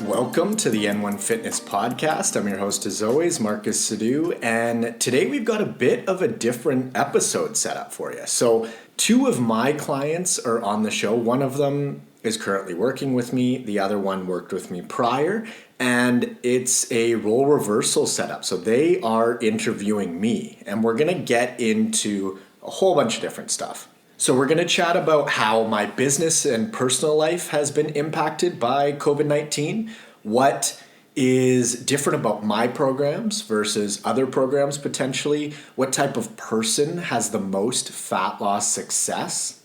Welcome to the N1 Fitness Podcast. I'm your host as always, Marcus Sadu, and today we've got a bit of a different episode set up for you. So two of my clients are on the show. One of them is currently working with me. The other one worked with me prior, and it's a role reversal setup. So they are interviewing me, and we're going to get into a whole bunch of different stuff. So we're going to chat about how my business and personal life has been impacted by COVID-19, what is different about my programs versus other programs potentially, what type of person has the most fat loss success,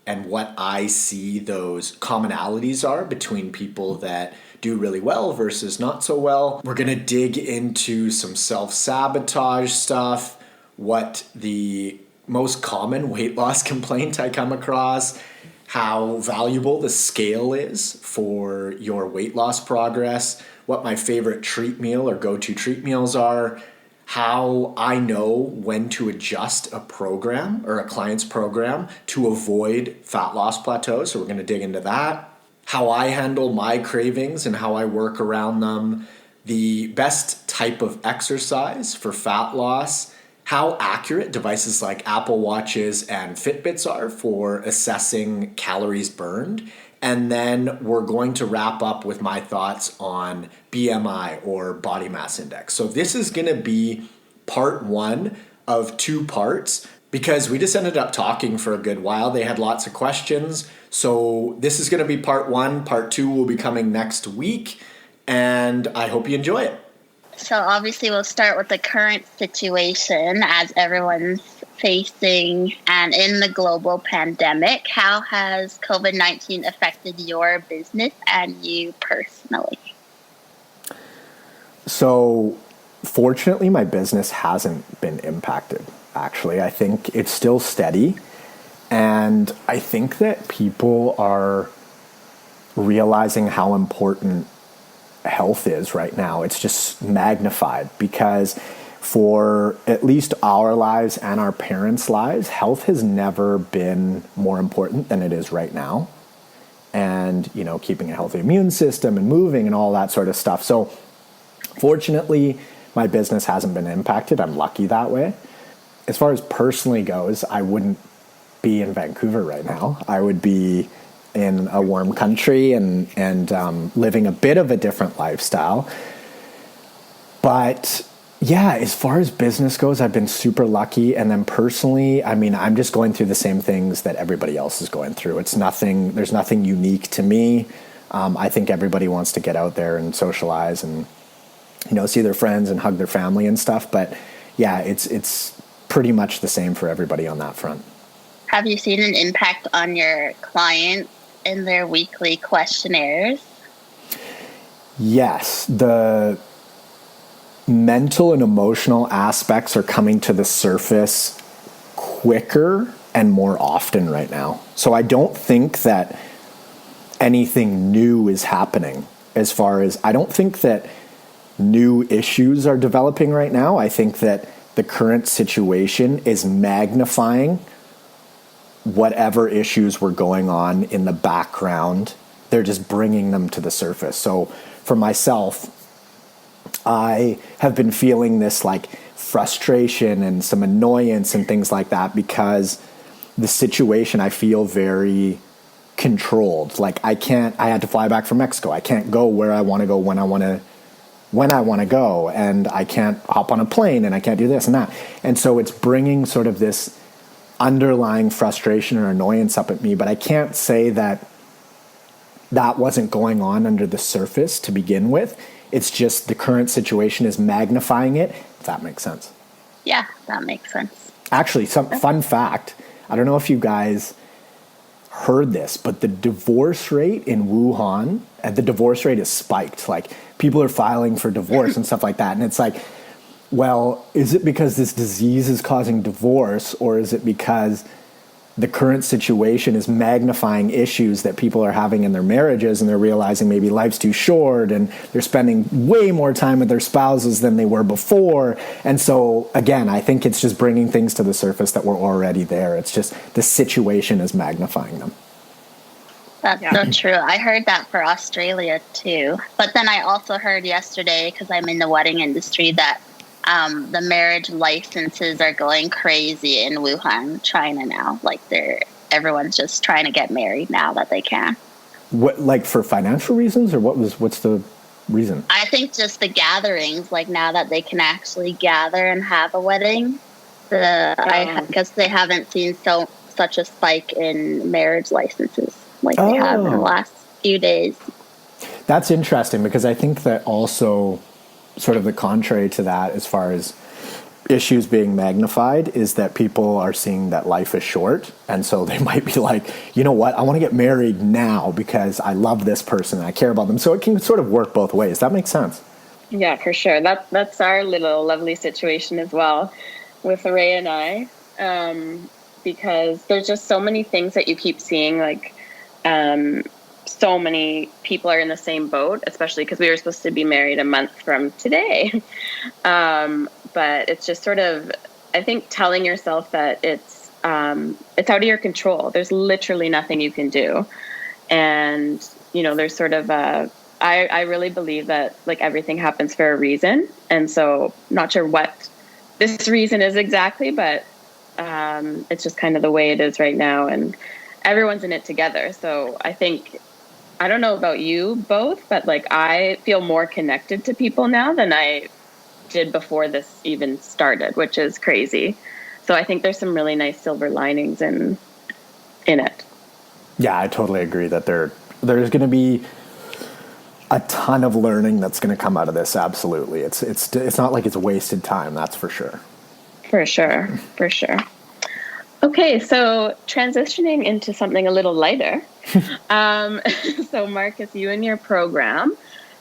and what I see those commonalities are between people that do really well versus not so well. We're going to dig into some self-sabotage stuff, what the most common weight loss complaint I come across, how valuable the scale is for your weight loss progress, what my favorite treat meal or go-to treat meals are, how I know when to adjust a program or a client's program to avoid fat loss plateaus. So we're going to dig into that, how I handle my cravings and how I work around them, the best type of exercise for fat loss, how accurate devices like Apple Watches and Fitbits are for assessing calories burned. And then we're going to wrap up with my thoughts on BMI or body mass index. So this is going to be part one of two parts because we just ended up talking for a good while. They had lots of questions. So this is going to be part one. Part two will be coming next week. And I hope you enjoy it. So obviously we'll start with the current situation as everyone's facing and in the global pandemic. How has COVID-19 affected your business and you personally? So fortunately, my business hasn't been impacted, actually. I think it's still steady. And I think that people are realizing how important health is right now. It's just magnified because for at least our lives and our parents' lives, health has never been more important than it is right now. And, you know, keeping a healthy immune system and moving and all that sort of stuff. So fortunately, my business hasn't been impacted. I'm lucky that way. As far as personally goes, I wouldn't be in Vancouver right now. I would be in a warm country and living a bit of a different lifestyle. But yeah, as far as business goes, I've been super lucky. And then personally, I mean, I'm just going through the same things that everybody else is going through. There's nothing unique to me. I think everybody wants to get out there and socialize and, you know, see their friends and hug their family and stuff. But yeah, it's pretty much the same for everybody on that front. Have you seen an impact on your clients in their weekly questionnaires? Yes, the mental and emotional aspects are coming to the surface quicker and more often right now. So I don't think that anything new is happening I don't think that new issues are developing right now. I think that the current situation is magnifying whatever issues were going on in the background. They're just bringing them to the surface. So for myself, I have been feeling this like frustration and some annoyance and things like that because the situation I feel very controlled. Like I had to fly back from Mexico. I can't go where I want to go when I want to go, and I can't hop on a plane and I can't do this and that. And so it's bringing sort of this underlying frustration or annoyance up at me, but I can't say that wasn't going on under the surface to begin with. It's just the current situation is magnifying it, if that makes sense. Yeah, that makes sense. Actually, some fun fact, I don't know if you guys heard this, but the divorce rate in Wuhan, the divorce rate is spiked. Like people are filing for divorce and stuff like that. And it's like, well, is it because this disease is causing divorce, or is it because the current situation is magnifying issues that people are having in their marriages and they're realizing maybe life's too short and they're spending way more time with their spouses than they were before? And so, again, I think it's just bringing things to the surface that were already there. It's just the situation is magnifying them. That's so true. I heard that for Australia too. But then I also heard yesterday, because I'm in the wedding industry, that the marriage licenses are going crazy in Wuhan, China now. Like everyone's just trying to get married now that they can. What, like for financial reasons, or what's the reason? I think just the gatherings, like now that they can actually gather and have a wedding, I guess they haven't seen such a spike in marriage licenses like they have in the last few days. That's interesting, because I think that also sort of the contrary to that, as far as issues being magnified, is that people are seeing that life is short, and so they might be like, you know what, I want to get married now because I love this person and I care about them. So it can sort of work both ways. That makes sense. Yeah, for sure. That's our little lovely situation as well with Ray and I, because there's just so many things that you keep seeing, like so many people are in the same boat, especially because we were supposed to be married a month from today. But it's just sort of, I think, telling yourself that it's out of your control. There's literally nothing you can do. And, you know, there's sort of I really believe that like everything happens for a reason. And so not sure what this reason is exactly, but it's just kind of the way it is right now. And everyone's in it together. So I think, I don't know about you both, but like I feel more connected to people now than I did before this even started, which is crazy. So I think there's some really nice silver linings in it. Yeah, I totally agree that there's going to be a ton of learning that's going to come out of this. Absolutely. It's not like it's wasted time. That's for sure. For sure. Okay, so transitioning into something a little lighter. So Marcus, you and your program,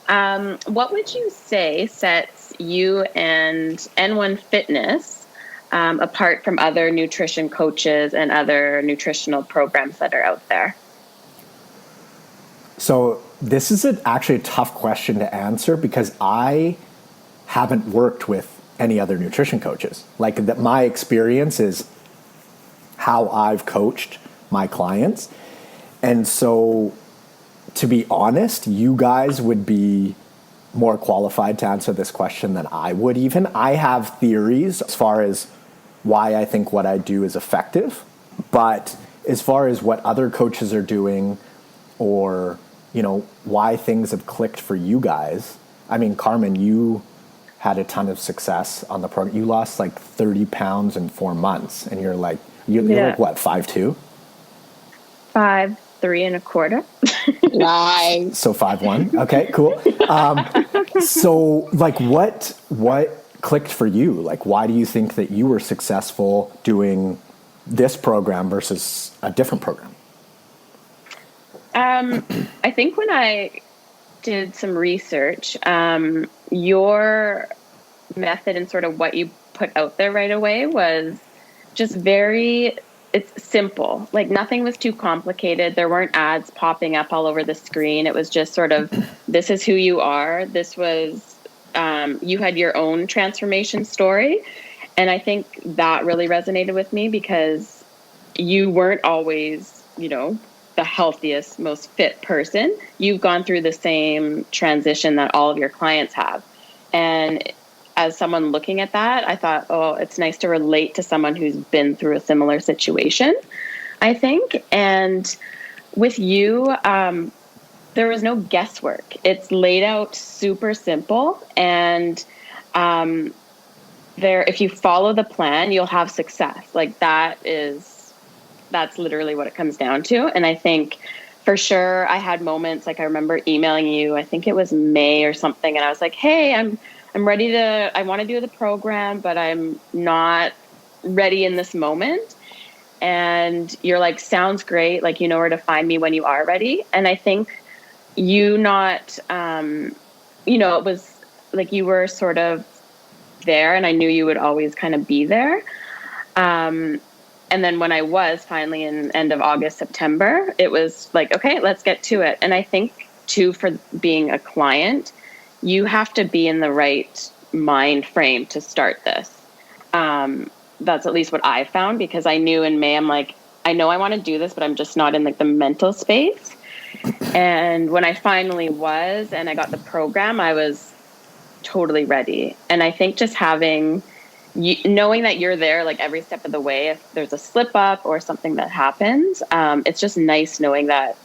what would you say sets you and N1 Fitness apart from other nutrition coaches and other nutritional programs that are out there? So this is actually a tough question to answer, because I haven't worked with any other nutrition coaches. Like that, my experience is how I've coached my clients. And so, to be honest, you guys would be more qualified to answer this question than I would even. I have theories as far as why I think what I do is effective, but as far as what other coaches are doing, or, you know, why things have clicked for you guys. I mean, Karmen, you had a ton of success on the program. You lost like 30 pounds in 4 months, and you're like, you're like what, 5'2"? 5'3 1/4". Nice. So 5'1". Okay, cool. So like what clicked for you? Like, why do you think that you were successful doing this program versus a different program? I think when I did some research, your method and sort of what you put out there right away was just it's simple. Like nothing was too complicated. There weren't ads popping up all over the screen. It was just sort of, this is who you are. This was, you had your own transformation story. And I think that really resonated with me, because you weren't always, you know, the healthiest, most fit person. You've gone through the same transition that all of your clients have. And as someone looking at that, I thought, oh, it's nice to relate to someone who's been through a similar situation, I think. And with you, there was no guesswork. It's laid out super simple. And if you follow the plan, you'll have success. Like that's literally what it comes down to. And I think for sure I had moments, like I remember emailing you, I think it was May or something. And I was like, hey, I'm ready I want to do the program, but I'm not ready in this moment. And you're like, sounds great. Like, you know where to find me when you are ready. And I think it was like you were sort of there, and I knew you would always kind of be there. And then when I was finally in end of August, September, it was like, okay, let's get to it. And I think too, for being a client, you have to be in the right mind frame to start this. That's at least what I found, because I knew in May, I'm like, I know I want to do this, but I'm just not in like the mental space. And when I finally was, and I got the program, I was totally ready. And I think just knowing that you're there like every step of the way, if there's a slip up or something that happens, it's just nice knowing that,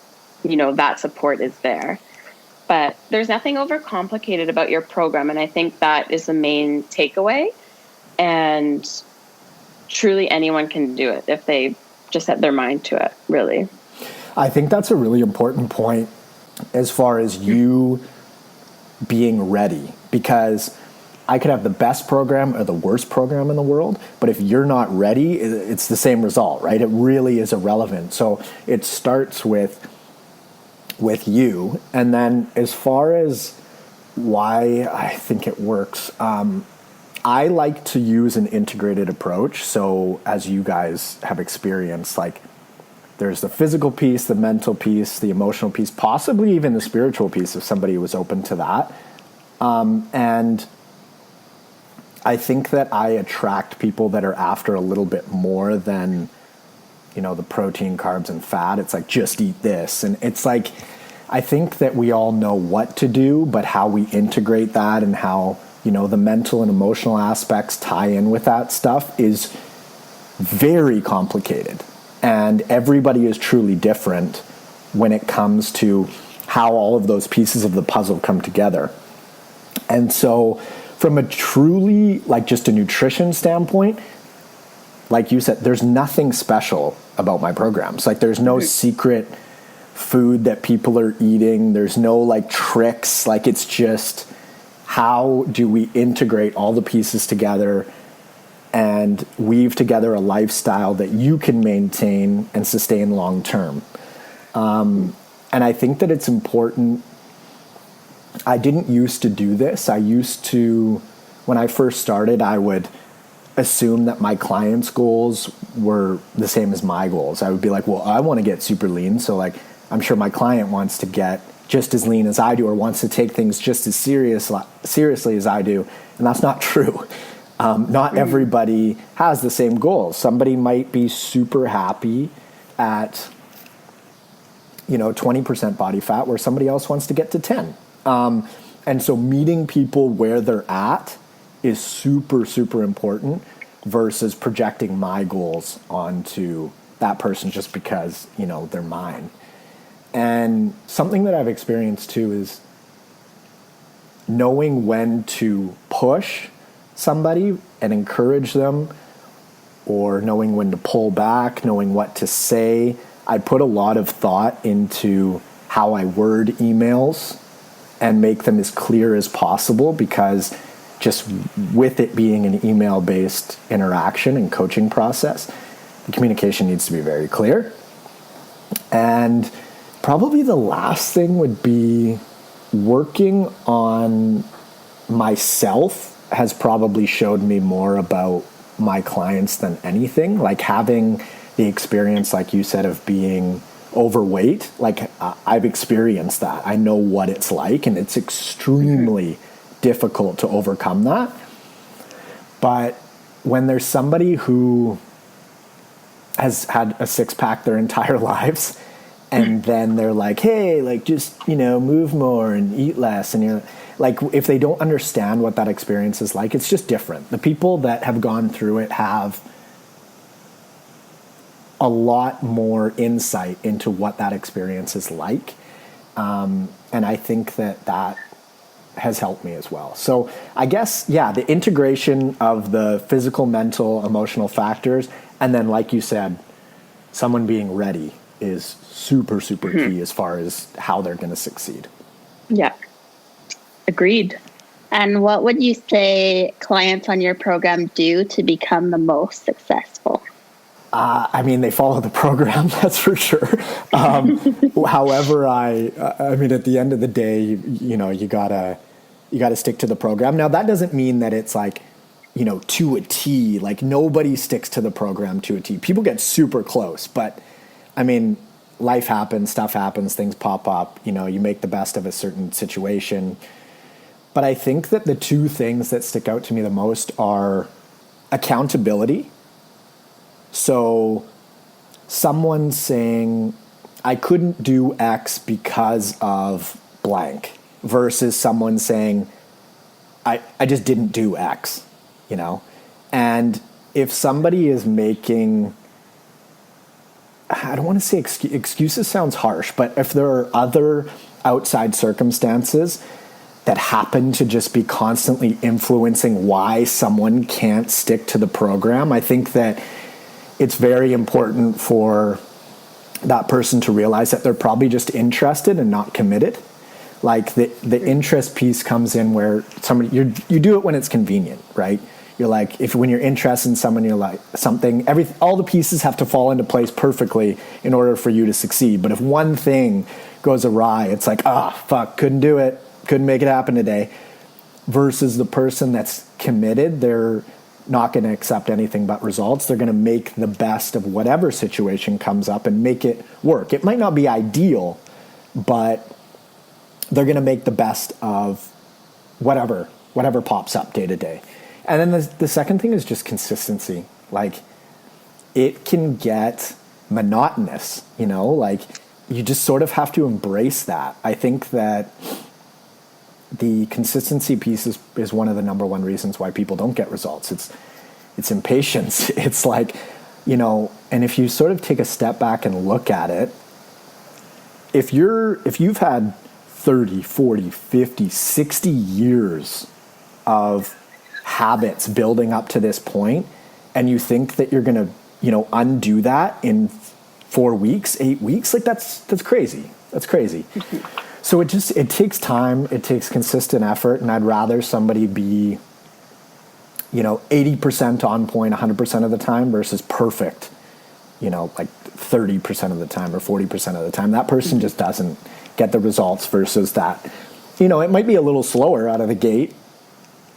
that support is there. But there's nothing overcomplicated about your program. And I think that is the main takeaway. And truly anyone can do it if they just set their mind to it, really. I think that's a really important point as far as you being ready, because I could have the best program or the worst program in the world, but if you're not ready, it's the same result, right? It really is irrelevant. So it starts with you. And then as far as why I think it works, I like to use an integrated approach. So as you guys have experienced, like there's the physical piece, the mental piece, the emotional piece, possibly even the spiritual piece if somebody was open to that. And I think that I attract people that are after a little bit more than, the protein, carbs, and fat. It's like, just eat this. And it's like, I think that we all know what to do, but how we integrate that and how, the mental and emotional aspects tie in with that stuff is very complicated. And everybody is truly different when it comes to how all of those pieces of the puzzle come together. And so from a truly, like just a nutrition standpoint, like you said, there's nothing special about my programs. Like there's no secret food that people are eating. There's no like tricks. Like it's just, how do we integrate all the pieces together and weave together a lifestyle that you can maintain and sustain long term? And I think that it's important. I didn't used to do this. I used to, when I first started, I would assume that my clients' goals were the same as my goals. I would be like, well, I want to get super lean. So like, I'm sure my client wants to get just as lean as I do or wants to take things just as seriously as I do. And that's not true. Not everybody has the same goals. Somebody might be super happy at, 20% body fat where somebody else wants to get to 10. And so meeting people where they're at is super, super important versus projecting my goals onto that person just because, they're mine. And something that I've experienced too is knowing when to push somebody and encourage them, or knowing when to pull back, knowing what to say. I put a lot of thought into how I word emails and make them as clear as possible, because just with it being an email-based interaction and coaching process, the communication needs to be very clear. And probably the last thing would be working on myself has probably showed me more about my clients than anything. Like having the experience, like you said, of being overweight, like I've experienced that. I know what it's like, and it's extremely difficult to overcome that. But when there's somebody who has had a six-pack their entire lives, and then they're like, hey, like just, move more and eat less. And you're like, if they don't understand what that experience is like, it's just different. The people that have gone through it have a lot more insight into what that experience is like. And I think that has helped me as well. So I guess, the integration of the physical, mental, emotional factors, and then like you said, someone being ready is super, super key as far as how they're going to succeed. Yeah. Agreed. And what would you say clients on your program do to become the most successful? They follow the program, that's for sure. However, at the end of the day, you gotta stick to the program. Now, that doesn't mean that it's like, to a T. Like nobody sticks to the program to a T. People get super close, but life happens, stuff happens, things pop up, you make the best of a certain situation. But I think that the two things that stick out to me the most are accountability. So someone saying, I couldn't do X because of blank, versus someone saying, I just didn't do X, you know? And if somebody is making, I don't want to say excuses sounds harsh, but if there are other outside circumstances that happen to just be constantly influencing why someone can't stick to the program, I think that it's very important for that person to realize that they're probably just interested and not committed. Like the interest piece comes in where somebody, you do it when it's convenient, right? You're like, when you're interested in someone, you're like all the pieces have to fall into place perfectly in order for you to succeed. But if one thing goes awry, it's like, fuck, couldn't do it. Couldn't make it happen today. Versus the person that's committed, they're not going to accept anything but results. They're going to make the best of whatever situation comes up and make it work. It might not be ideal, but they're going to make the best of whatever pops up day to day. And then the second thing is just consistency. Like, it can get monotonous, you know, like you just sort of have to embrace that. I think that the consistency piece is one of the number one reasons why people don't get results. It's impatience. It's like, you know, and if you sort of take a step back and look at it, if you've had 30, 40, 50, 60 years of habits building up to this point, and you think that you're going to, you know, undo that in 4 weeks, 8 weeks, like that's crazy. That's crazy. So it takes time, it takes consistent effort, and I'd rather somebody be, you know, 80% on point 100% of the time versus perfect, you know, like 30% of the time or 40% of the time. That person just doesn't get the results versus that, you know, it might be a little slower out of the gate.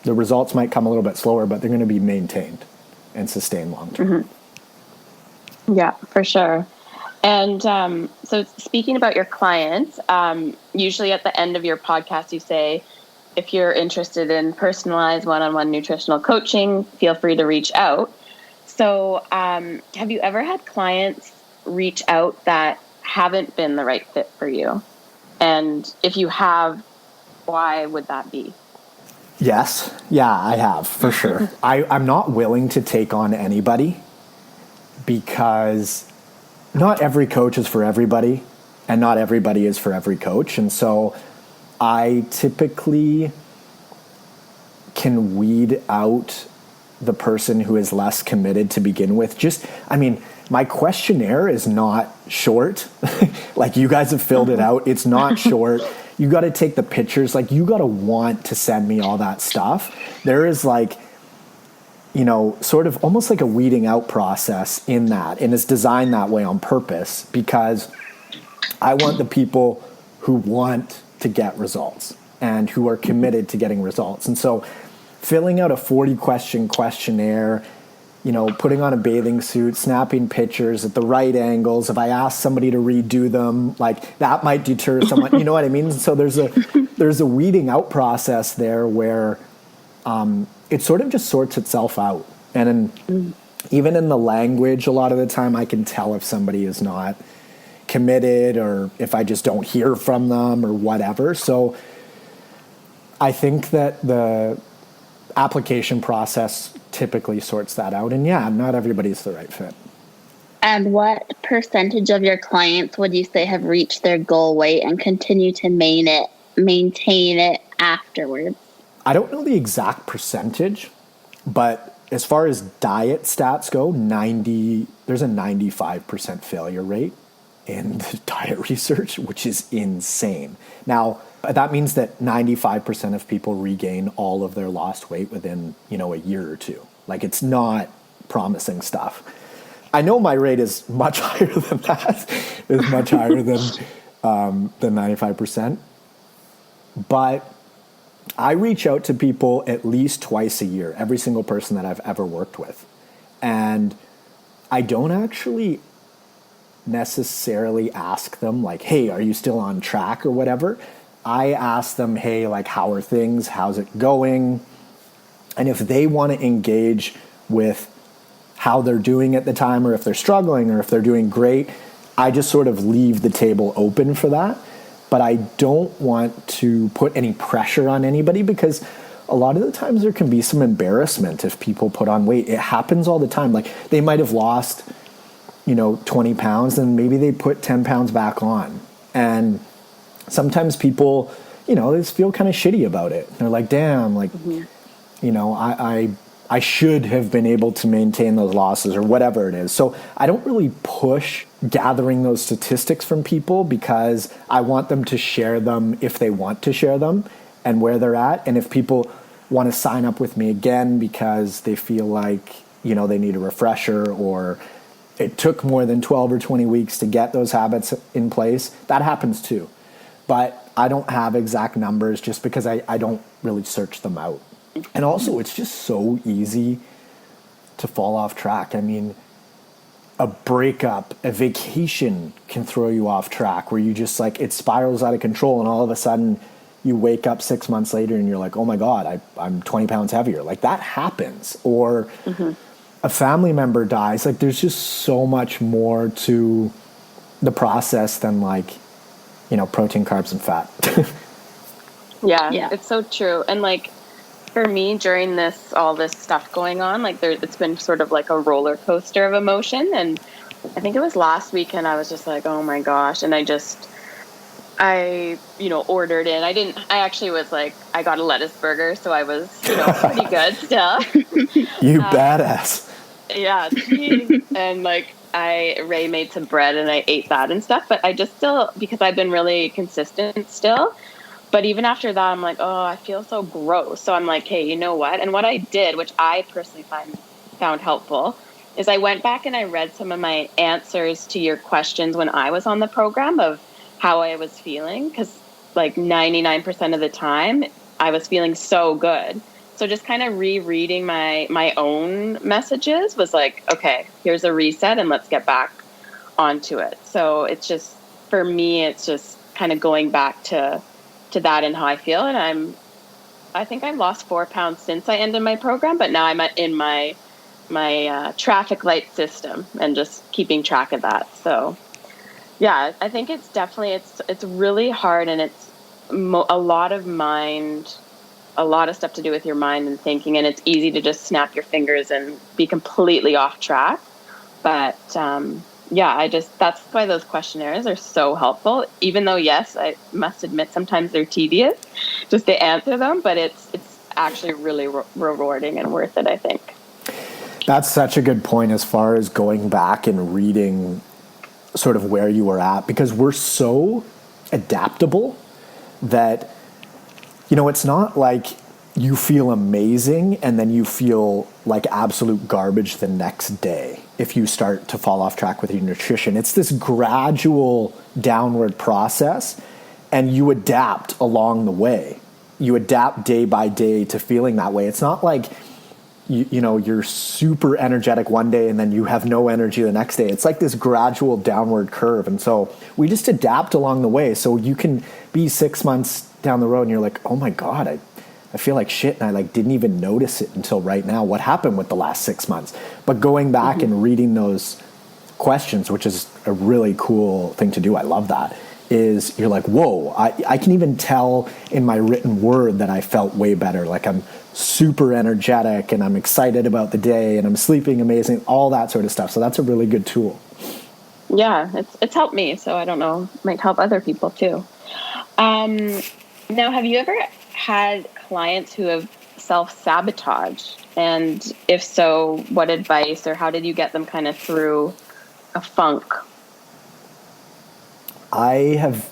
The results might come a little bit slower, but they're going to be maintained and sustained long term. Mm-hmm. Yeah, for sure. And so speaking about your clients, usually at the end of your podcast, you say, if you're interested in personalized one-on-one nutritional coaching, feel free to reach out. So have you ever had clients reach out that haven't been the right fit for you? And if you have, why would that be? Yes. Yeah, I have, for sure. I'm not willing to take on anybody because not every coach is for everybody and not everybody is for every coach. And so I typically can weed out the person who is less committed to begin with. My questionnaire is not short. Like, you guys have filled it out. It's not short. You got to take the pictures. Like, you got to want to send me all that stuff. There is, like, you know, sort of almost like a weeding out process in that. And it's designed that way on purpose because I want the people who want to get results and who are committed to getting results. And so filling out a 40-question questionnaire, you know, putting on a bathing suit, snapping pictures at the right angles. If I ask somebody to redo them, like, that might deter someone. You know what I mean? So there's a weeding out process there where it sort of just sorts itself out. And even in the language, a lot of the time I can tell if somebody is not committed or if I just don't hear from them or whatever. So I think that the application process typically sorts that out. And yeah, not everybody's the right fit. And what percentage of your clients would you say have reached their goal weight and continue to maintain it afterwards? I don't know the exact percentage, but as far as diet stats go, there's a 95% failure rate in the diet research, which is insane. Now, that means that 95% of people regain all of their lost weight within, you know, a year or two. Like, it's not promising stuff. I know my rate is much higher than that. It's much higher than 95%. But I reach out to people at least twice a year, every single person that I've ever worked with. And I don't actually necessarily ask them, like, hey, are you still on track or whatever? I ask them, hey, like, how are things? How's it going? And if they want to engage with how they're doing at the time, or if they're struggling, or if they're doing great, I just sort of leave the table open for that. But I don't want to put any pressure on anybody, because a lot of the times there can be some embarrassment if people put on weight. It happens all the time. Like, they might have lost, 20 pounds, and maybe they put 10 pounds back on. And sometimes people, they just feel kind of shitty about it. They're like, damn, like, I should have been able to maintain those losses, or whatever it is. So I don't really push gathering those statistics from people, because I want them to share them if they want to share them and where they're at. And if people want to sign up with me again because they feel like, they need a refresher, or it took more than 12 or 20 weeks to get those habits in place, that happens too. But I don't have exact numbers, just because I don't really search them out. And also, it's just so easy to fall off track. I mean, a breakup, a vacation can throw you off track, where you just like, it spirals out of control, and all of a sudden you wake up 6 months later and you're like, oh my God, I'm 20 pounds heavier. Like, that happens. Or a family member dies. Like, there's just so much more to the process than like, protein, carbs, and fat. Yeah, it's so true. And like, for me, during all this stuff going on, like, it's been sort of like a roller coaster of emotion. And I think it was last weekend, I was just like, oh my gosh. And I ordered in. I actually was like, I got a lettuce burger, so I was, pretty good still. You badass. Yeah. And like, Ray made some bread and I ate that and stuff, but I just still, because I've been really consistent still. But even after that, I'm like, oh, I feel so gross. So I'm like, hey, you know what? And what I did, which I personally found helpful, is I went back and I read some of my answers to your questions when I was on the program of how I was feeling. Because like 99% of the time, I was feeling so good. So just kind of rereading my own messages was like, okay, here's a reset and let's get back onto it. So it's just, for me, it's just kind of going back to that and how I feel. And I think I've lost 4 pounds since I ended my program, but now I'm in my traffic light system and just keeping track of that. So yeah, I think it's definitely, it's really hard, and it's a lot of stuff to do with your mind and thinking, and it's easy to just snap your fingers and be completely off track. But that's why those questionnaires are so helpful, even though, yes, I must admit sometimes they're tedious just to answer them, but it's actually really rewarding and worth it, I think. That's such a good point, as far as going back and reading sort of where you were at, because we're so adaptable that, it's not like you feel amazing and then you feel like absolute garbage the next day if you start to fall off track with your nutrition. It's this gradual downward process, and you adapt along the way. You adapt day by day to feeling that way. It's not like you're super energetic one day and then you have no energy the next day. It's like this gradual downward curve. And so we just adapt along the way. So you can be 6 months down the road and you're like, oh my God, I feel like shit, and I didn't even notice it until right now. What happened with the last 6 months? But going back and reading those questions, which is a really cool thing to do, I love that, is you're like, whoa, I can even tell in my written word that I felt way better. Like, I'm super energetic and I'm excited about the day and I'm sleeping amazing, all that sort of stuff. So that's a really good tool. Yeah, it's helped me. So I don't know, it might help other people too. Now, have you ever had clients who have self-sabotaged? And if so, what advice, or how did you get them kind of through a funk? I have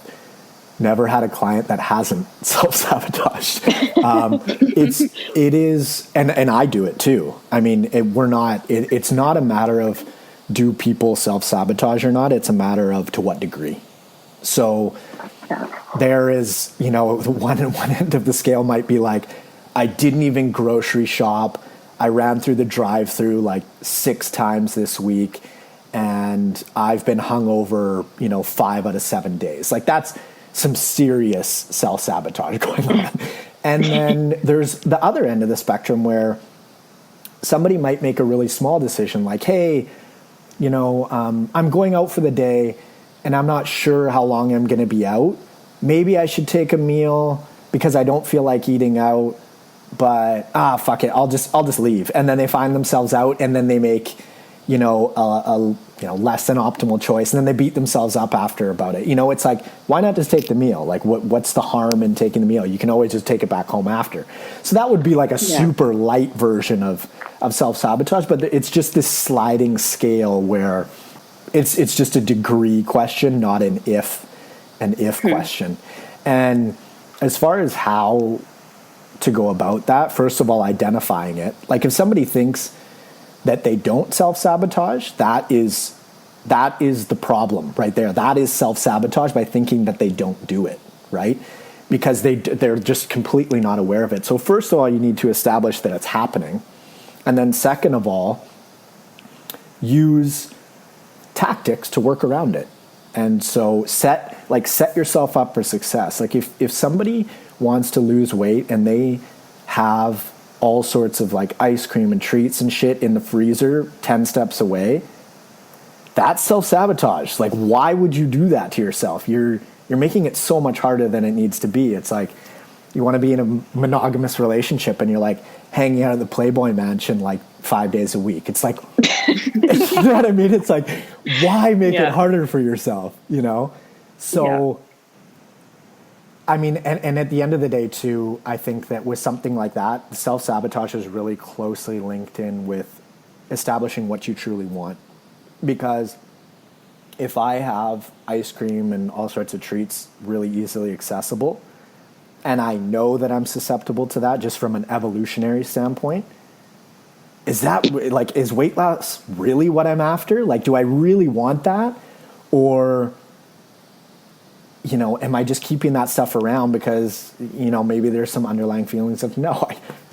never had a client that hasn't self-sabotaged. It is, and I do it too. I mean, it's not a matter of do people self-sabotage or not. It's a matter of to what degree. So there is, one end of the scale might be like, I didn't even grocery shop. I ran through the drive-through like 6 times this week, and I've been hungover, 5 out of 7 days. Like, that's some serious self-sabotage going on. And then there's the other end of the spectrum where somebody might make a really small decision like, hey, I'm going out for the day and I'm not sure how long I'm going to be out. Maybe I should take a meal because I don't feel like eating out, but fuck it, I'll just leave. And then they find themselves out, and then they make, a less than optimal choice, and then they beat themselves up after about it. It's like, why not just take the meal? Like, what's the harm in taking the meal? You can always just take it back home after. So that would be like a super light version of self-sabotage, but it's just this sliding scale where it's just a degree question, not an if question. And as far as how to go about that, first of all, identifying it. Like, if somebody thinks that they don't self-sabotage, that is the problem right there. That is self-sabotage, by thinking that they don't do it, right? Because they're just completely not aware of it. So first of all, you need to establish that it's happening. And then second of all, use tactics to work around it. And so set yourself up for success. Like, if somebody wants to lose weight and they have all sorts of like ice cream and treats and shit in the freezer 10 steps away, that's self-sabotage. Like, why would you do that to yourself? You're making it so much harder than it needs to be. It's like, you want to be in a monogamous relationship and you're like hanging out at the Playboy Mansion like 5 days a week. It's like, you know what I mean? It's like, why make it harder for yourself, So, I mean, and at the end of the day too, I think that with something like that, self-sabotage is really closely linked in with establishing what you truly want. Because if I have ice cream and all sorts of treats really easily accessible, and I know that I'm susceptible to that just from an evolutionary standpoint, is weight loss really what I'm after? Like, do I really want that? Or, am I just keeping that stuff around because, maybe there's some underlying feelings of, no,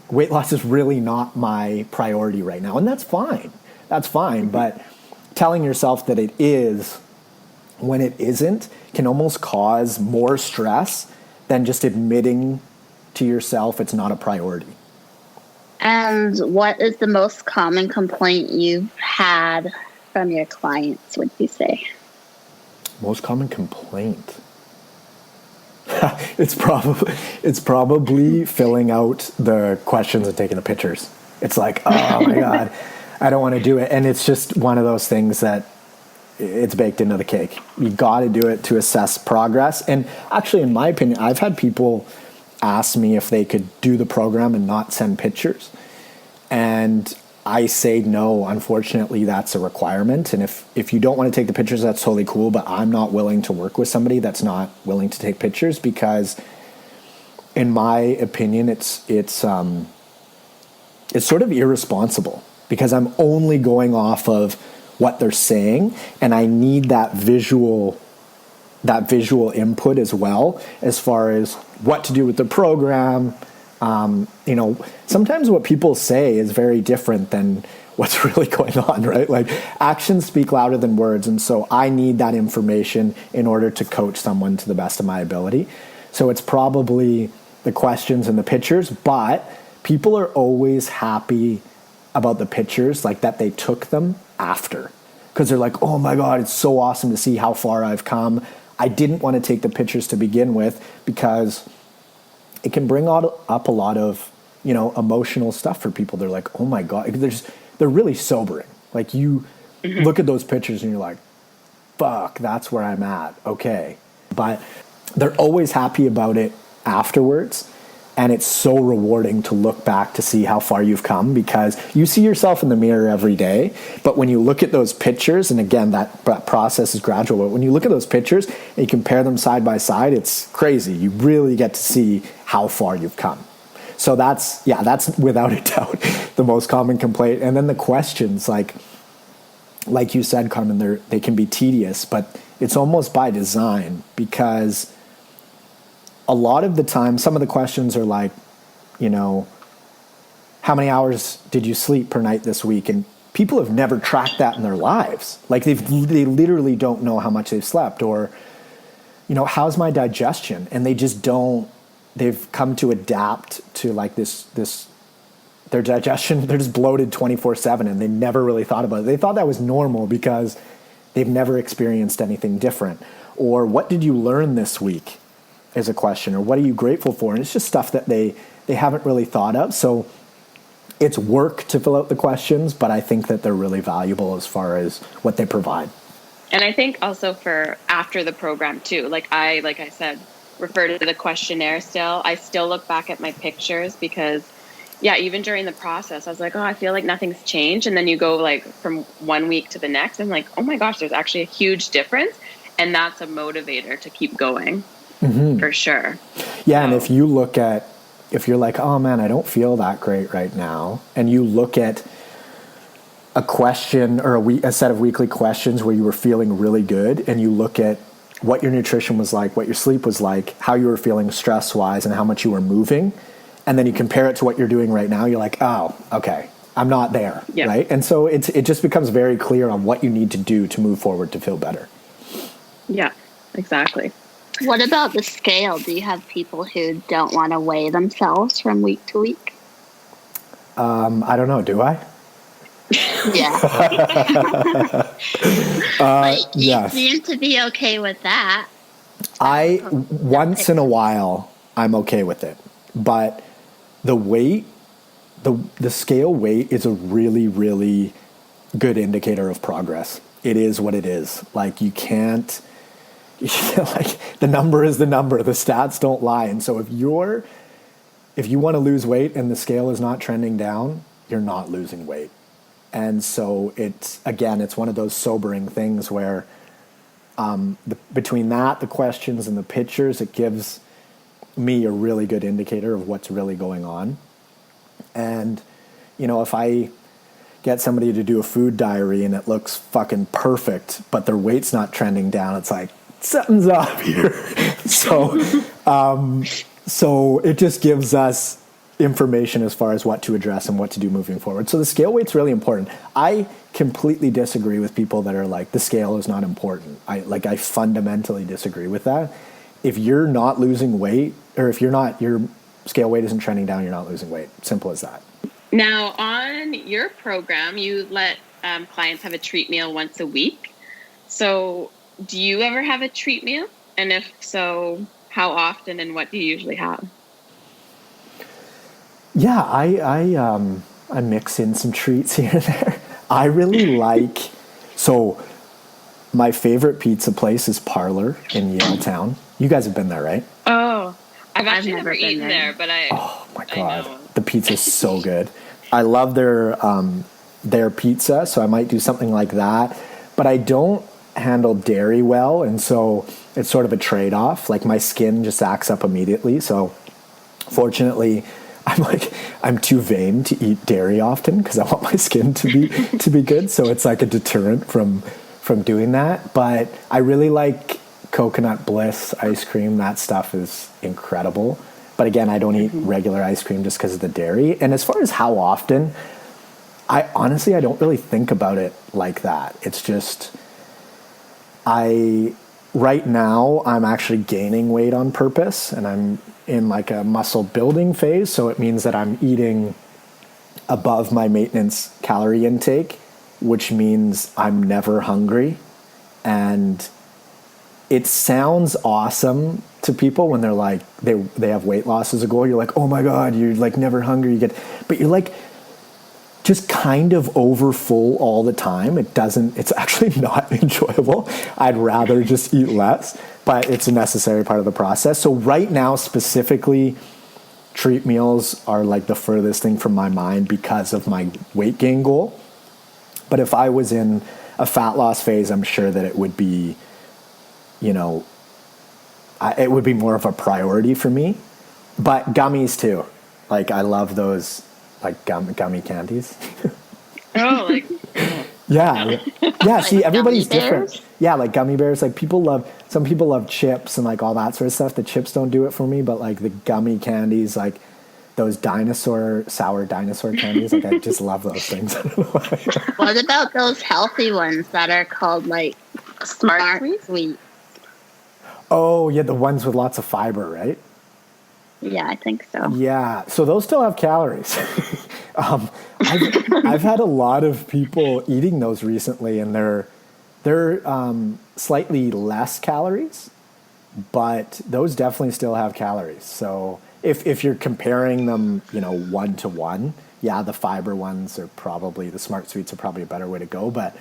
weight loss is really not my priority right now. And that's fine. That's fine. But telling yourself that it is when it isn't can almost cause more stress than just admitting to yourself it's not a priority. And what is the most common complaint you've had from your clients, would you say? Most common complaint? It's probably filling out the questions and taking the pictures. It's like, oh my God, I don't want to do it. And it's just one of those things that it's baked into the cake. You got to do it to assess progress. And actually, in my opinion, I've had people ask me if they could do the program and not send pictures. And I say no, unfortunately, that's a requirement. And if you don't want to take the pictures, that's totally cool. But I'm not willing to work with somebody that's not willing to take pictures, because in my opinion, it's sort of irresponsible, because I'm only going off of what they're saying, and I need that visual input as well, as far as what to do with the program. Sometimes what people say is very different than what's really going on, right? Like, actions speak louder than words. And so I need that information in order to coach someone to the best of my ability. So it's probably the questions and the pictures, but people are always happy about the pictures, like that they took them after, because they're like, oh my God, it's so awesome to see how far I've come. I didn't want to take the pictures to begin with because it can bring up a lot of, emotional stuff for people. They're like, oh my God, they're really sobering. Like, you look at those pictures and you're like, fuck, that's where I'm at. Okay. But they're always happy about it afterwards. And it's so rewarding to look back to see how far you've come, because you see yourself in the mirror every day. But when you look at those pictures, and again, that process is gradual, but when you look at those pictures and you compare them side by side, it's crazy. You really get to see how far you've come. So that's without a doubt the most common complaint. And then the questions, like you said, Karmen, they can be tedious, but it's almost by design, because a lot of the time, some of the questions are like, how many hours did you sleep per night this week? And people have never tracked that in their lives. Like, they literally don't know how much they've slept, or, how's my digestion? And they just don't. They've come to adapt to like this their digestion. They're just bloated 24/7, and they never really thought about it. They thought that was normal because they've never experienced anything different. Or what did you learn this week is a question, or what are you grateful for? And it's just stuff that they haven't really thought of. So it's work to fill out the questions, but I think that they're really valuable as far as what they provide. And I think also for after the program too, like I said, refer to the questionnaire still. I still look back at my pictures because, yeah, even during the process, I was like, oh, I feel like nothing's changed. And then you go like from 1 week to the next, and like, oh my gosh, there's actually a huge difference. And that's a motivator to keep going for sure. Yeah. So, and if you're like, oh man, I don't feel that great right now, and you look at a question or a set of weekly questions where you were feeling really good, and you look at what your nutrition was like, what your sleep was like, how you were feeling stress-wise, and how much you were moving, and then you compare it to what you're doing right now, you're like, oh, okay, I'm not there, right? And so it just becomes very clear on what you need to do to move forward to feel better. Yeah, exactly. What about the scale? Do you have people who don't want to weigh themselves from week to week? I don't know. Do I? Yeah. You seem to be okay with that. Once in a while, I'm okay with it. But the weight, the scale weight is a really, really good indicator of progress. It is what it is. Like you can't, like the number is the number. The stats don't lie. And so if you want to lose weight and the scale is not trending down, you're not losing weight. And so it's one of those sobering things where between that, the questions and the pictures, it gives me a really good indicator of what's really going on. And, if I get somebody to do a food diary and it looks fucking perfect, but their weight's not trending down, it's like, something's off here. So it just gives us information as far as what to address and what to do moving forward. So the scale weight's really important. I completely disagree with people that are like, the scale is not important. I fundamentally disagree with that. If you're not losing weight, or if your scale weight isn't trending down, you're not losing weight. Simple as that. Now, on your program, you let clients have a treat meal once a week. So do you ever have a treat meal? And if so, how often and what do you usually have? Yeah, I mix in some treats here and there. I really like, so my favorite pizza place is Parlor in Yaletown. You guys have been there, right? Oh, I've actually never eaten there, but oh my God, the pizza's so good. I love their pizza, so I might do something like that. But I don't handle dairy well, and so it's sort of a trade-off. Like my skin just acts up immediately. So fortunately, I'm too vain to eat dairy often because I want my skin to be good. So it's like a deterrent from doing that. But I really like Coconut Bliss ice cream. That stuff is incredible. But again, I don't eat regular ice cream just because of the dairy. And as far as how often, I don't really think about it like that. It's just, right now I'm actually gaining weight on purpose, and I'm in like a muscle building phase. So it means that I'm eating above my maintenance calorie intake, which means I'm never hungry. And it sounds awesome to people when they're like, they have weight loss as a goal. You're like, oh my God, you're like never hungry. But you're like just kind of over full all the time. It's actually not enjoyable. I'd rather just eat less, but it's a necessary part of the process. So right now, specifically, treat meals are like the furthest thing from my mind because of my weight gain goal. But if I was in a fat loss phase, I'm sure that it would be, it would be more of a priority for me. But gummies too. Like I love those, like gummy candies. Oh, like yeah. See, like everybody's gummy different. bears? Yeah, like gummy bears. Like some people love chips and like all that sort of stuff. The chips don't do it for me, but like the gummy candies, like those sour dinosaur candies, like I just love those things. I don't know why. What about those healthy ones that are called like Smart Sweet? Oh yeah, the ones with lots of fiber, right? Yeah, I think so. Yeah, so those still have calories. I've had a lot of people eating those recently, and they're They're slightly less calories, but those definitely still have calories. So if you're comparing them, 1-to-1, yeah, the fiber ones are probably, the Smart Sweets are probably a better way to go, but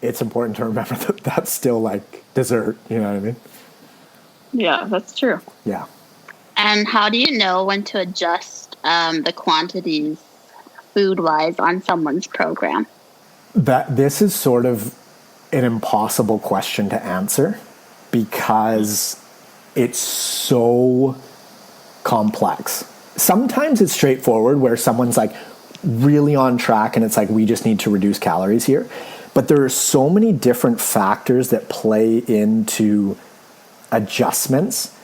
it's important to remember that that's still like dessert, you know what I mean? Yeah, that's true. Yeah. And how do you know when to adjust the quantities food-wise on someone's program? This is sort of an impossible question to answer because it's so complex. Sometimes it's straightforward where someone's like really on track and it's like, we just need to reduce calories here. But there are so many different factors that play into adjustments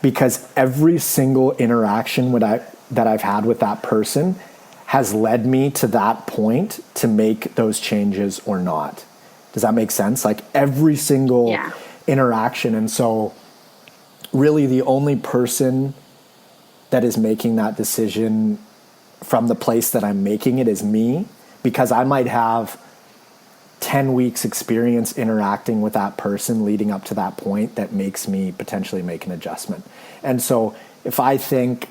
because every single interaction that I've had with that person has led me to that point to make those changes or not. Does that make sense? Like every single interaction. And so really the only person that is making that decision from the place that I'm making it is me, because I might have 10 weeks experience interacting with that person leading up to that point that makes me potentially make an adjustment. And so if I think,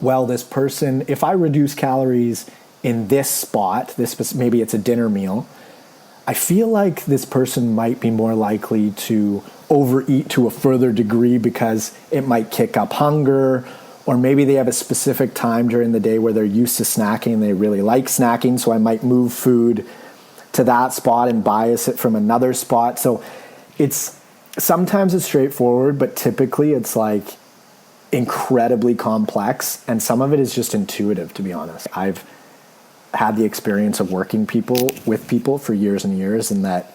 well, this person, if I reduce calories in this spot, maybe it's a dinner meal, I feel like this person might be more likely to overeat to a further degree because it might kick up hunger, or maybe they have a specific time during the day where they're used to snacking and they really like snacking, so I might move food to that spot and bias it from another spot. So sometimes it's straightforward, but typically it's like incredibly complex, and some of it is just intuitive, to be honest. I've had the experience of working with people for years and years, and that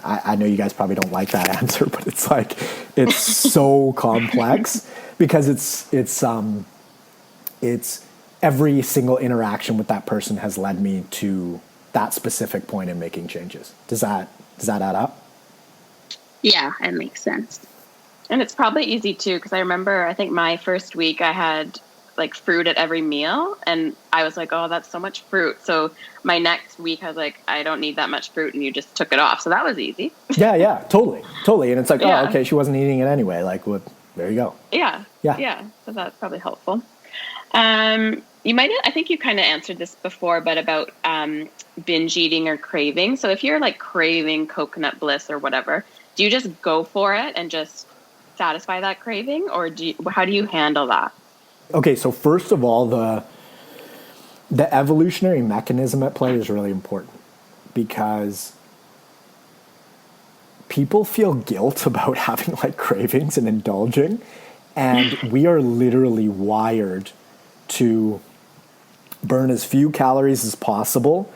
I know you guys probably don't like that answer, but it's like it's so complex because it's every single interaction with that person has led me to that specific point in making changes. Does that add up? Yeah, it makes sense. And it's probably easy too, because I remember, I think my first week I had like fruit at every meal, and I was like, oh, that's so much fruit. So my next week I was like, I don't need that much fruit, and you just took it off. So that was easy. Yeah, totally. And it's like, oh, okay, she wasn't eating it anyway. Like, well, there you go. Yeah. So that's probably helpful. I think you kind of answered this before, but about binge eating or craving. So if you're like craving coconut bliss or whatever, do you just go for it and just satisfy that craving, or how do you handle that? Okay, so first of all, the evolutionary mechanism at play is really important because people feel guilt about having like cravings and indulging, and we are literally wired to burn as few calories as possible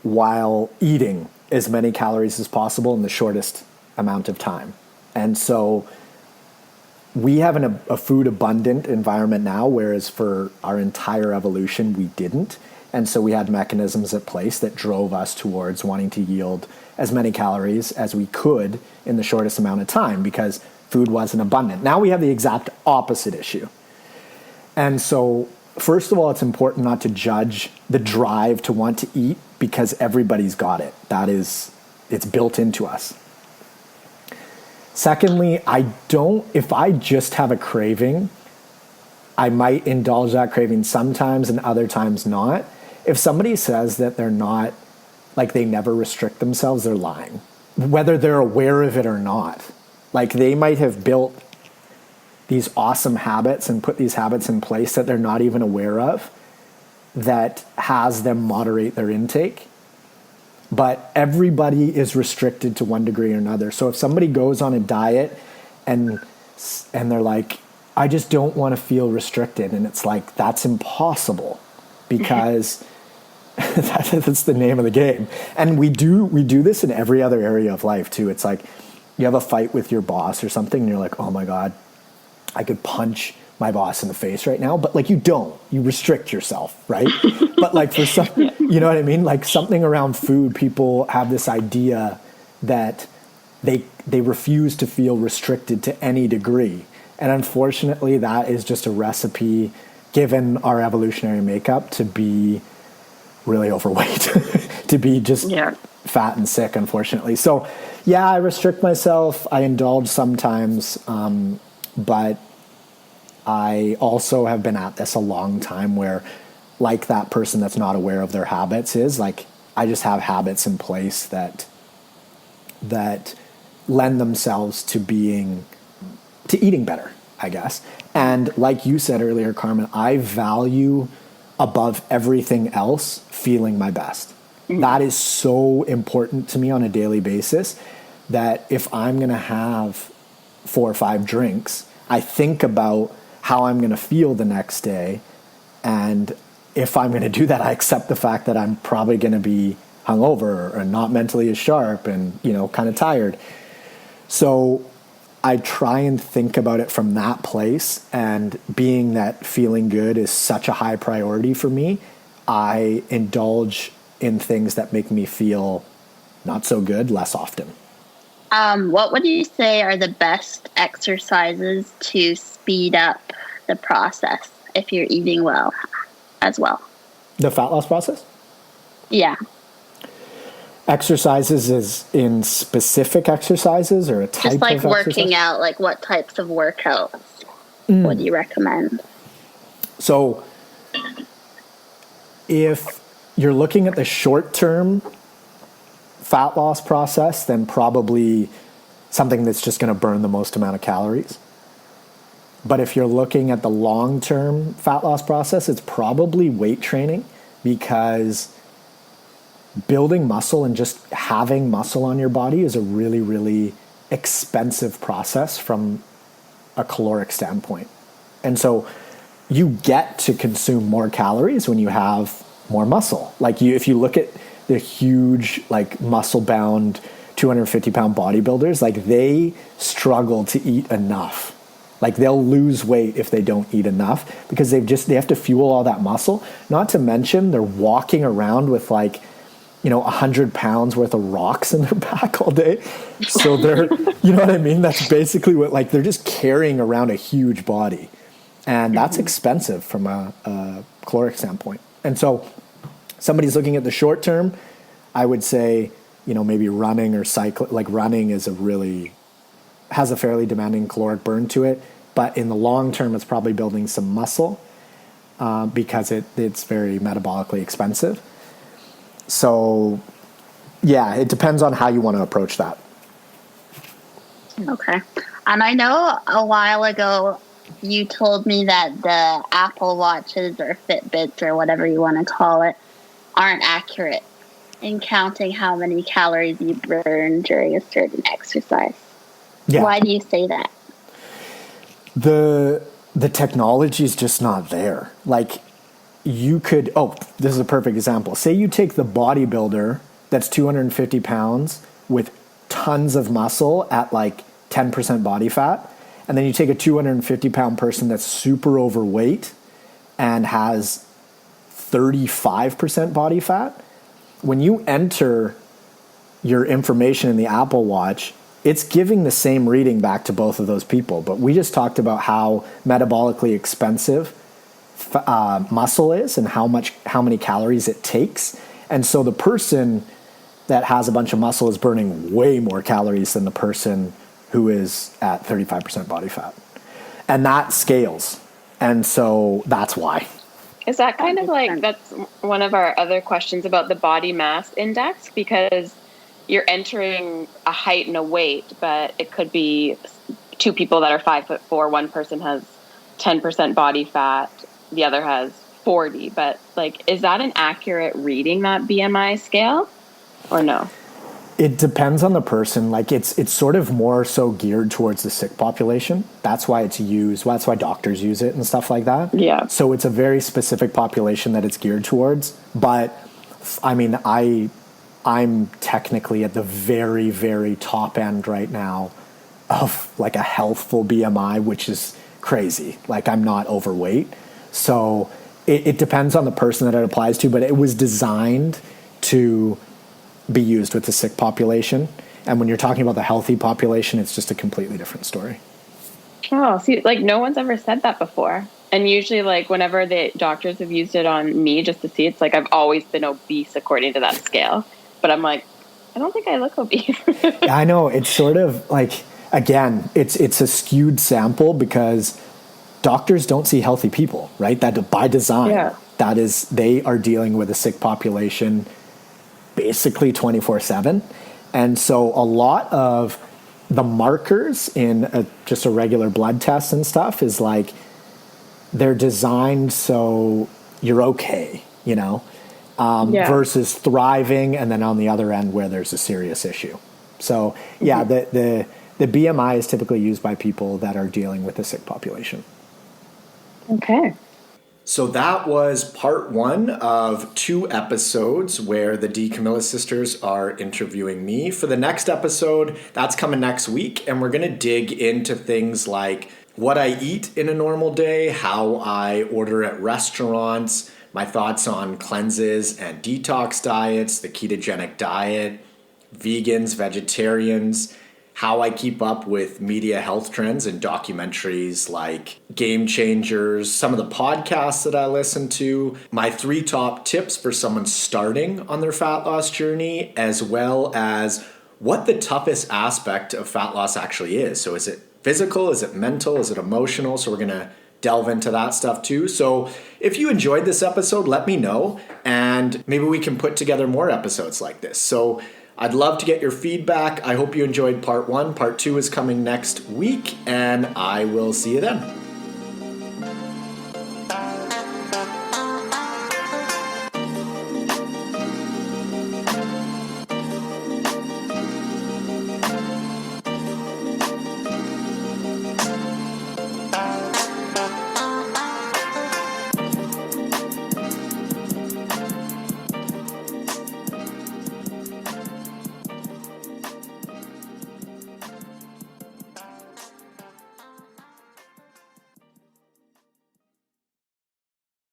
while eating as many calories as possible in the shortest amount of time. And so we have a food abundant environment now, whereas for our entire evolution, we didn't. And so we had mechanisms at place that drove us towards wanting to yield as many calories as we could in the shortest amount of time because food wasn't abundant. Now we have the exact opposite issue. And so, first of all, it's important not to judge the drive to want to eat because everybody's got it. It's built into us. Secondly, if I just have a craving, I might indulge that craving sometimes and other times not. If somebody says that they're not, like they never restrict themselves, they're lying. Whether they're aware of it or not. Like they might have built these awesome habits and put these habits in place that they're not even aware of that has them moderate their intake. But everybody is restricted to one degree or another. So if somebody goes on a diet and they're like, I just don't want to feel restricted. And it's like, that's impossible because that's the name of the game. And we do this in every other area of life too. It's like you have a fight with your boss or something and you're like, oh my God, I could punch my boss in the face right now, but like you restrict yourself, right? But like for some, you know what I mean? Like something around food, people have this idea that they refuse to feel restricted to any degree. And unfortunately, that is just a recipe, given our evolutionary makeup, to be really overweight, to be just fat and sick, unfortunately. So yeah, I restrict myself. I indulge sometimes, but I also have been at this a long time where, like that person that's not aware of their habits is, like, I just have habits in place that lend themselves to eating better, I guess. And like you said earlier, Karmen, I value above everything else feeling my best. Mm-hmm. That is so important to me on a daily basis that if I'm going to have 4 or 5 drinks, I think about how I'm going to feel the next day. And if I'm going to do that, I accept the fact that I'm probably going to be hungover or not mentally as sharp and, kind of tired. So I try and think about it from that place, and being that feeling good is such a high priority for me, I indulge in things that make me feel not so good less often. What would you say are the best exercises to speed up the process if you're eating well as well? The fat loss process? Yeah. Exercises is in specific exercises or a type of exercise? Just like working out, like what types of workouts would you recommend? So if you're looking at the short-term fat loss process, then probably something that's just going to burn the most amount of calories. But if you're looking at the long-term fat loss process, it's probably weight training, because building muscle and just having muscle on your body is a really, really expensive process from a caloric standpoint. And so you get to consume more calories when you have more muscle. Like if you look at the huge, like muscle-bound 250-pound bodybuilders, like they struggle to eat enough. Like they'll lose weight if they don't eat enough, because they have to fuel all that muscle. Not to mention they're walking around with 100 pounds worth of rocks in their back all day. So they're, you know what I mean? That's basically what, they're just carrying around a huge body. And that's expensive from a caloric standpoint. And so somebody's looking at the short term, I would say, maybe running or cycling. Like running has a fairly demanding caloric burn to it. But in the long term, it's probably building some muscle because it's very metabolically expensive. So, yeah, it depends on how you want to approach that. Okay. And I know a while ago you told me that the Apple Watches or Fitbits or whatever you want to call it aren't accurate in counting how many calories you burn during a certain exercise. Yeah. Why do you say that? The technology is just not there. This is a perfect example. Say you take the bodybuilder that's 250 pounds with tons of muscle at 10% body fat, and then you take a 250-pound person that's super overweight and has 35% body fat. When you enter your information in the Apple Watch, it's giving the same reading back to both of those people. But we just talked about how metabolically expensive muscle is and how many calories it takes. And so the person that has a bunch of muscle is burning way more calories than the person who is at 35% body fat. And that scales. And so that's why. Is that kind of that's one of our other questions about the body mass index? Because you're entering a height and a weight, but it could be 2 people that are 5'4". One person has 10% body fat, the other has 40. But is that an accurate reading, that BMI scale, or no? It depends on the person. It's sort of more so geared towards the sick population. That's why it's used. That's why doctors use it and stuff like that. Yeah. So it's a very specific population that it's geared towards. But I mean, I'm technically at the very, very top end right now of a healthful BMI, which is crazy. I'm not overweight. So it depends on the person that it applies to, but it was designed to be used with the sick population. And when you're talking about the healthy population, it's just a completely different story. Oh, see, no one's ever said that before. And usually, like, whenever the doctors have used it on me just to see, it's like I've always been obese according to that scale. But I'm like, I don't think I look obese. Yeah, I know. It's sort of like, again, it's a skewed sample because doctors don't see healthy people, right? That by design, Yeah. that is, they are dealing with a sick population basically 24/7. And so a lot of the markers in just a regular blood test and stuff is like, they're designed so you're okay, versus thriving, and then on the other end where there's a serious issue. So yeah, the BMI is typically used by people that are dealing with a sick population. Okay. So that was part 1 of 2 episodes where the DeCamillis sisters are interviewing me. For the next episode, that's coming next week, and we're going to dig into things like what I eat in a normal day, how I order at restaurants, my thoughts on cleanses and detox diets, the ketogenic diet, vegans, vegetarians, how I keep up with media health trends and documentaries like Game Changers, some of the podcasts that I listen to, my 3 top tips for someone starting on their fat loss journey, as well as what the toughest aspect of fat loss actually is. So is it physical? Is it mental? Is it emotional? So we're going to delve into that stuff too. So if you enjoyed this episode, let me know, and maybe we can put together more episodes like this. So I'd love to get your feedback. I hope you enjoyed part 1. Part 2 is coming next week, and I will see you then.